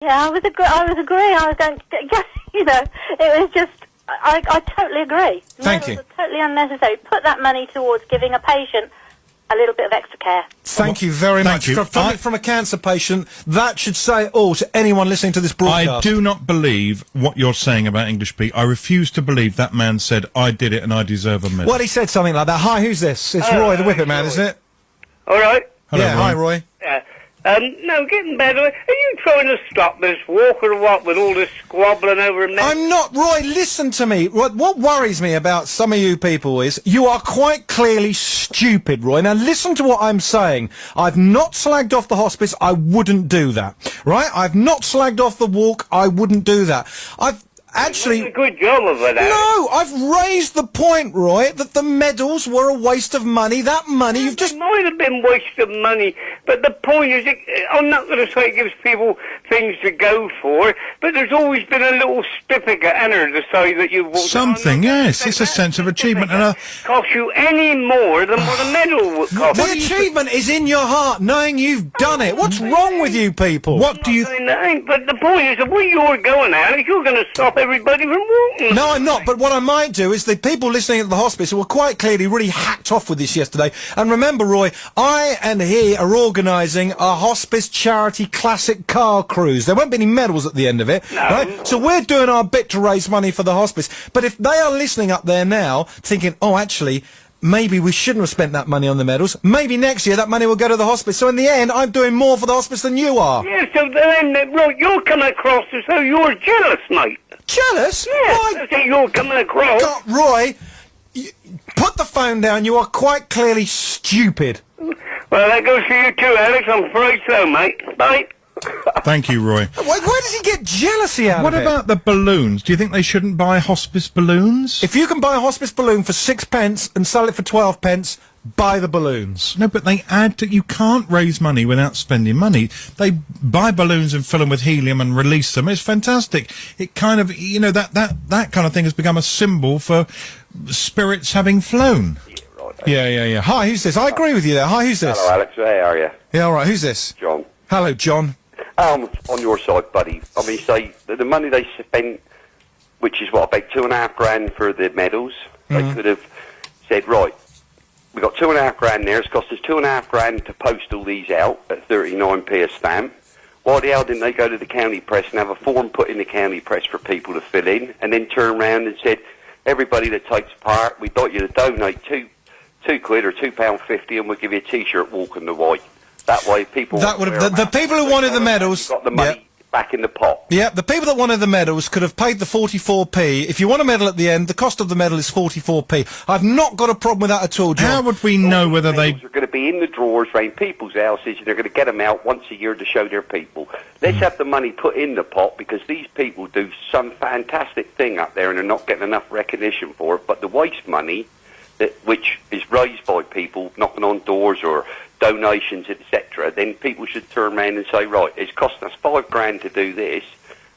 Yeah, I was agreeing. I was going to, just, you know, it was just, I totally agree. Thank you. It was totally unnecessary. Put that money towards giving a patient a little bit of extra care. Thank you very much. From a cancer patient, that should say it all to anyone listening to this broadcast. I do not believe what you're saying about English Pete. I refuse to believe that man said, I did it and I deserve a medal. Well, he said something like that. Hi, who's this? It's Roy, the Whippet Man, isn't it? All right. Hello, yeah, Roy. hi, Roy. Yeah. No, getting better. Are you trying to stop this walk or what with all this squabbling over a mess? I'm not, Roy, listen to me. What worries me about some of you people is you are quite clearly stupid, Roy. Now, listen to what I'm saying. I've not slagged off the hospice. I wouldn't do that. Right? I've not slagged off the walk. I wouldn't do that. I've actually... a good job of it, No, I've raised the point, Roy, that the medals were a waste of money. That money you've just... It might have been waste of money, but the point is, I'm not going to say it gives people things to go for, but there's always been a little certificate entered to say that you've... Something, yes. It's a sense of achievement. And cost you any more than what a medal would cost. The achievement is in your heart, knowing you've done it. What's wrong with you people? What do you... But the point is, that where you're going, Alex, you're going to stop everybody from walking. No, I'm not. But what I might do is the people listening at the hospice who were quite clearly really hacked off with this yesterday. And remember, Roy, I and he are organising a hospice charity classic car cruise. There won't be any medals at the end of it, right? So we're doing our bit to raise money for the hospice. But if they are listening up there now, thinking, oh, actually, maybe we shouldn't have spent that money on the medals. Maybe next year that money will go to the hospice. So in the end, I'm doing more for the hospice than you are. Yeah, so then, Roy, you're coming across as though you're jealous, mate. Jealous? Yeah, that's how you're coming across. God, Roy, put the phone down. You are quite clearly stupid. Well, that goes for you too, Alex. I'm afraid so, mate. Bye. Thank you, Roy. Why does he get jealousy out What of it? about the balloons? Do you think they shouldn't buy hospice balloons? If you can buy a hospice balloon for 6p and sell it for 12p, buy the balloons. No, but they add to... You can't raise money without spending money. They buy balloons and fill them with helium and release them. It's fantastic. It kind of, you know, that kind of thing has become a symbol for spirits having flown. Yeah. Hi, who's this? I agree with you there. Hi, who's this? Hello, Alex. How are you? Yeah, all right. Who's this? John. Hello, John. On your side, buddy. I mean, say the money they spent, which is what, about $2,500 for the medals. They could have said, right, we got $2,500 there. It's cost us $2,500 to post all these out at 39p a stamp. Why the hell didn't they go to the county press and have a form put in the county press for people to fill in, and then turn around and said, everybody that takes part, we'd like you to donate £2 or £2.50, and we'll give you a T-shirt, Walking the Wight. That way, people... That would have... The people who wanted the medals... Got the money back in the pot. Yeah, the people that wanted the medals could have paid the 44p. If you want a medal at the end, the cost of the medal is 44p. I've not got a problem with that at all, John. How would we know whether they... are going to be in the drawers around people's houses, and they're going to get them out once a year to show their people. Let's have the money put in the pot, because these people do some fantastic thing up there, and they're not getting enough recognition for it. But the waste money, which is raised by people knocking on doors or donations, etc., then people should turn around and say, right, it's costing us $5,000 to do this.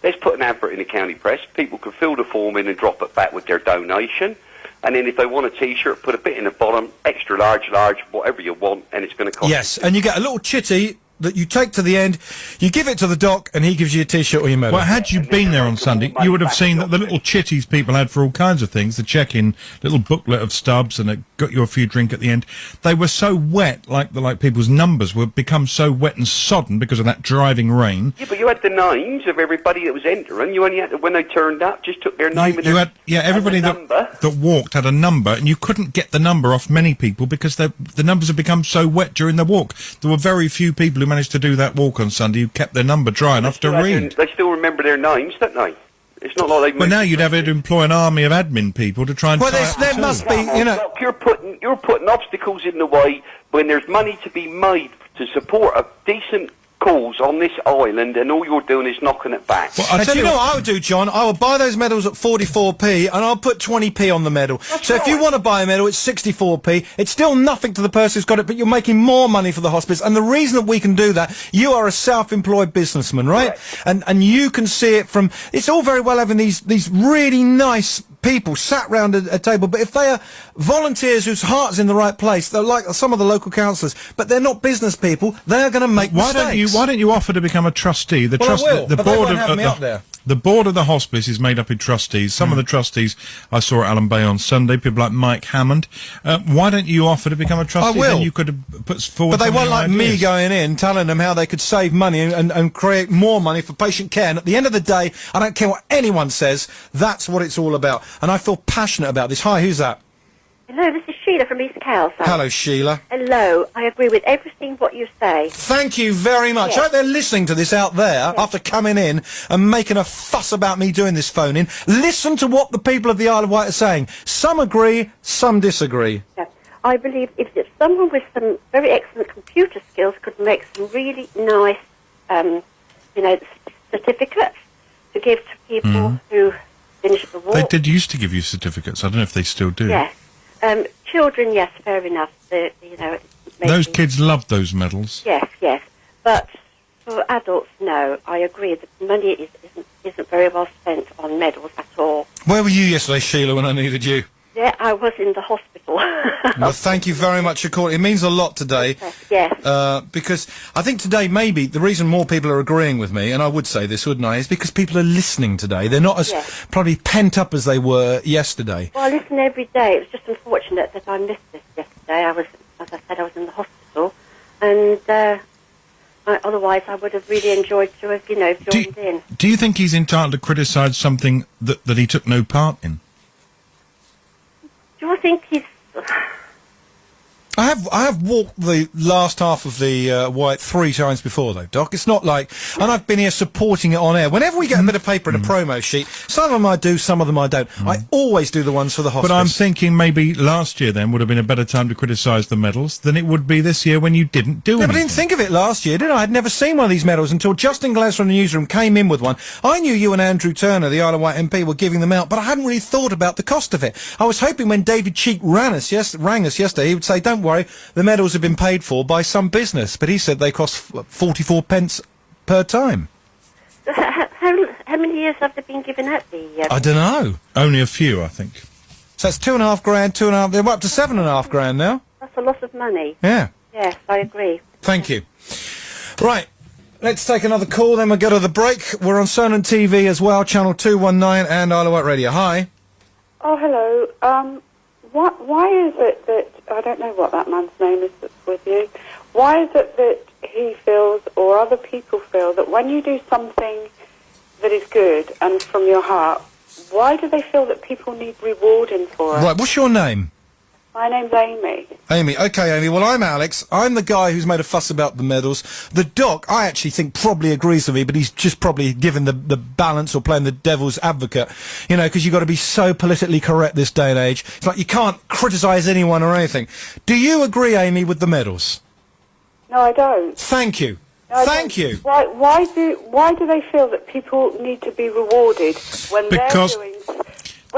Let's put an advert in the county press. People can fill the form in and drop it back with their donation. And then if they want a T-shirt, put a bit in the bottom, extra large, whatever you want, and it's going to cost... Yes, and you get a little chitty that you take to the end, you give it to the doc, and he gives you a T-shirt or your medal. Well, had you been there on Sunday, you would have seen that the little chitties people had for all kinds of things, the check-in little booklet of stubs, and it got you a few drink at the end. They were so wet, like people's numbers would become so wet and sodden because of that driving rain. Yeah, but you had the names of everybody that was entering. You only had to, when they turned up, just took their name and everybody that walked had a number, and you couldn't get the number off many people because the numbers had become so wet during the walk. There were very few people who managed to do that walk on Sunday who kept their number dry enough to read. They still remember their names, don't they? It's not like they... But now you'd have to employ an army of admin people to try and... Well, there must be, you know... Look, you're putting obstacles in the way when there's money to be made to support a decent cause on this island, and all you're doing is knocking it back. Well, do you know what I would do, John? I would buy those medals at 44p, and I'll put 20p on the medal. So if you want to buy a medal, it's 64p. It's still nothing to the person who's got it, but you're making more money for the hospice. And the reason that we can do that, you are a self-employed businessman, right? And you can see it from... It's all very well having these really nice people sat round a table, but if they are volunteers whose heart's in the right place, they're like some of the local councillors, but they're not business people, they are going to make mistakes. Why don't you offer to become a trustee? The Well, I will, the but they board won't have me up there. The board of the hospice is made up of trustees. Some of the trustees I saw at Allen Bay on Sunday, people like Mike Hammond. Why don't you offer to become a trustee? I will. Then you could have put forward. But they won't like me ideas. going in, telling them how they could save money and create more money for patient care. And at the end of the day, I don't care what anyone says, that's what it's all about. And I feel passionate about this. Hi, who's that? Hello, this is Sheila from East Cowside. Hello, Sheila. Hello, I agree with everything what you say. Thank you very much. Yes. I hope they're listening to this out there after coming in and making a fuss about me doing this phone-in. Listen to what the people of the Isle of Wight are saying. Some agree, some disagree. Yeah. I believe if someone with some very excellent computer skills could make some really nice, certificates to give to people who finish the war. They did used to give you certificates. I don't know if they still do. Yes. Children, yes, fair enough. Those kids loved those medals. Yes, yes. But for adults, no. I agree that money isn't very well spent on medals at all. Where were you yesterday, Sheila, when I needed you? Yeah, I was in the hospital. Well, thank you very much for calling. It means a lot today. Yes. Because I think today maybe the reason more people are agreeing with me, and I would say this, wouldn't I, is because people are listening today. They're not as probably pent up as they were yesterday. Well, I listen every day. It was just unfortunate that I missed this yesterday. As I said, I was in the hospital, and otherwise I would have really enjoyed to have, joined in. Do you think he's entitled to criticise something that he took no part in? Do I think he's... I have walked the last half of the Wight 3 times before, though, Doc. It's not like... And I've been here supporting it on air. Whenever we get a bit of paper and a promo sheet, some of them I do, some of them I don't. I always do the ones for the hospice. But I'm thinking maybe last year then would have been a better time to criticise the medals than it would be this year when you didn't do anything. But I didn't think of it last year, did I? I'd never seen one of these medals until Justin Glass from the newsroom came in with one. I knew you and Andrew Turner, the Isle of Wight MP, were giving them out, but I hadn't really thought about the cost of it. I was hoping when David Cheek rang us yesterday, he would say, don't worry, the medals have been paid for by some business, but he said they cost 44 pence per time. How many years have they been given out the... I don't know. Only a few, I think. So it's $2.5 grand, they're up to $7.5 grand now. That's a lot of money. Yeah. Yes, I agree. Thank you. Right. Let's take another call, then we'll go to the break. We're on Cernan TV as well, channel 219 and Isle of Wight Radio. Hi. Oh, hello. Why is it that, I don't know what that man's name is that's with you, why is it that he feels, or other people feel, that when you do something that is good and from your heart, why do they feel that people need rewarding for it? Right, what's your name? My name's Amy. Amy. Okay, Amy. Well, I'm Alex. I'm the guy who's made a fuss about the medals. The doc, I actually think, probably agrees with me, but he's just probably given the balance or playing the devil's advocate. You know, because you've got to be so politically correct this day and age. It's like you can't criticise anyone or anything. Do you agree, Amy, with the medals? No, I don't. Thank you. No, Thank you. Why do they feel that people need to be rewarded when they're doing...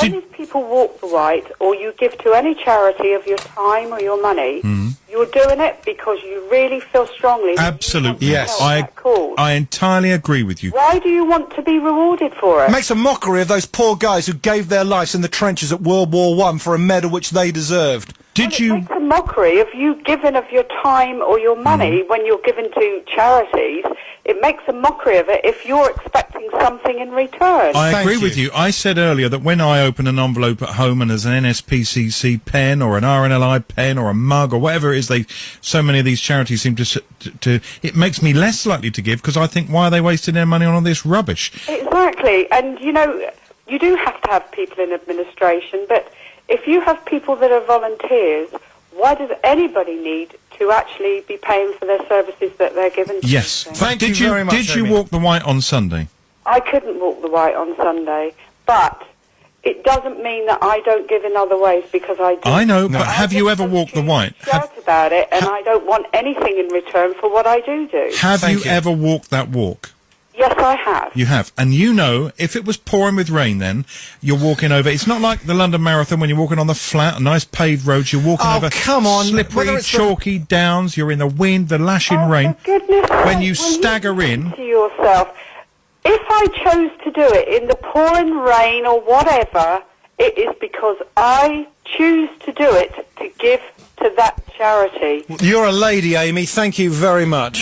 When these people walk the Wight, or you give to any charity of your time or your money, you're doing it because you really feel strongly. Absolutely, yes. Cause. I entirely agree with you. Why do you want to be rewarded for it? It makes a mockery of those poor guys who gave their lives in the trenches at World War I for a medal which they deserved. Did It makes a mockery of you giving of your time or your money when you're given to charities. It makes a mockery of it if you're expecting something in return. I agree with you. I said earlier that when I open an envelope at home and there's an NSPCC pen or an RNLI pen or a mug or whatever it is, so many of these charities seem to it makes me less likely to give because I think, why are they wasting their money on all this rubbish? Exactly. And, you know, you do have to have people in administration, but if you have people that are volunteers, why does anybody need to actually be paying for their services that they're given to? Yes. Thank you very much, Did you Amy. walk the Wight on Sunday? I couldn't walk the Wight on Sunday, but it doesn't mean that I don't give in other ways, because I do. I know, but have you ever walked the Wight? Shout about it, and I don't want anything in return for what I do. Have you ever walked that walk? Yes, I have. You have. And you know, if it was pouring with rain then, you're walking over... It's not like the London Marathon when you're walking on the flat, nice paved roads, you're walking over come on. slippery, chalky downs, you're in the wind, the lashing rain. For goodness When sake, you will stagger in... To yourself, if I chose to do it in the pouring rain or whatever, it is because I choose to do it to give to that charity. You're a lady, Amy. Thank you very much.